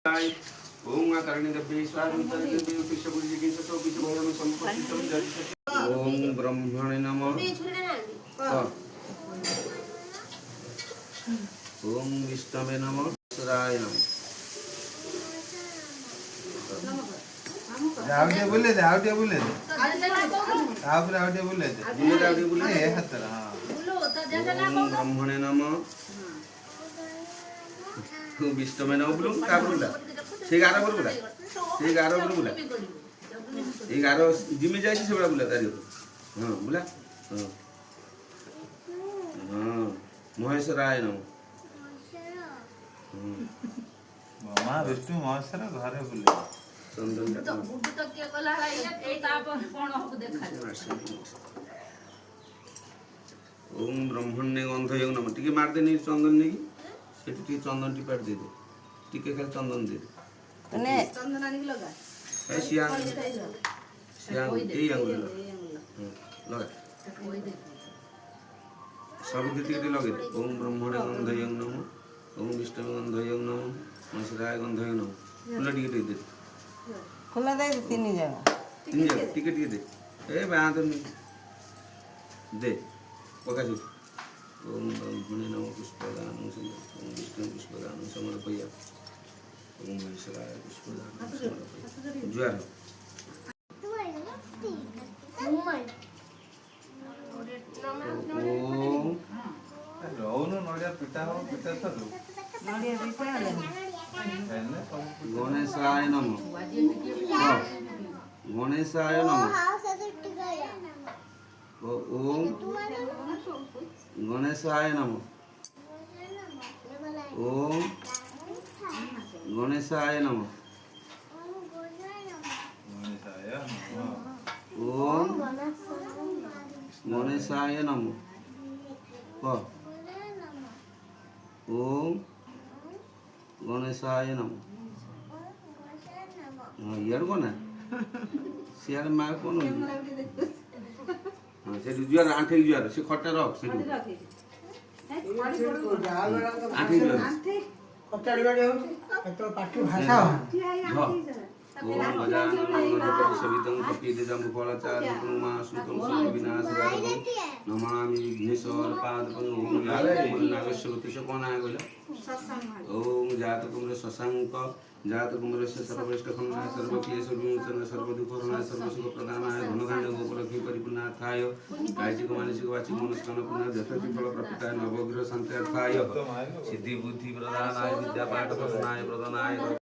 ओम आकरणी दब्बे स्वामितरे देव पिशबुद्धि के सतो पिश भयम संपत्ति सब जरि ओम ब्रह्मणे नमः ओम विष्णवे नमः सराय नमः आवटे बोले दे आवटे बोले दे आवटे बोले दे ए हतरा ओम ब्रह्मणे नमः विष्णवे नमः बोलूं का बोला से 11 बोल बोला से 11 बोल बोला 11 जिम्मे जाए से बड़ा बोला तारी हां बोला हां हां महेश्वराय नमः मामा विष्णु महेश्वर घरे बोले चंदन तो बुड्ढू तो के कला है ए ताप कोन हो देखा ओम ब्रह्मण्य गंधय नमः टिके मार दे नी चंदन नहीं सेठी टिके चंदन टिपाट दे दे टिके खाली चंदन दे ने चंदन आनी लगा ए सियां ए अंगुल लगा सब टिके लगे ओम ब्रह्मण्य गंधय नमः ओम विष्णु गंधय नमः महेश्वराय गंधय नमः फुल टिके दे खुला दे तीन जगह तीन जगह टिके दे ए बांध दे पका जो ओम ब्रह्मणे नमः पुष्पदानं ओम विष्णु पुष्पदानं समर्पय ओम महेश्वराय पुष्पदानं समर्पय जुआर ओम रोनो नडिया पिटा हो पिटा थलु नडिया बिटा ले एने सब गणेशाय नमः गणेशाय नमः ओम गणेशाय नमः ओम गणेशाय नमः मनीषाय ओम गणेशाय नमः ओम गणेशाय नमः यार को ना सियार मार को ना हां से जुआर आंठे जुआर से खट्टा रख से आंठे जुआर कचड़ी बाड़ी होची तो पाठी भाषा ओम गजानन सवितं कपिदिदं फलचारुमा सुतं विनाशराय नमामि विघ्नेश्वर पादपं ओम नागेश्वरति से कोन आ गइला ओम जात कुमरे शशांक जात कुमरे से सर्वश्रेष्ठ खंडनाय सर्वक्लेश विमोचन सर्व दुख हरणाय सर्व सुख प्रदानाय धनधान्य गोपलक्ष्मी परिपूर्णार्थाय कायिक मानसिक वाचिक मनस्कामना पुनः यथार्थ फल प्राप्ताय नवग्रह शांत्यार्थाय सिद्धि बुद्धि प्रदानाय विद्या पाठ प्रदानाय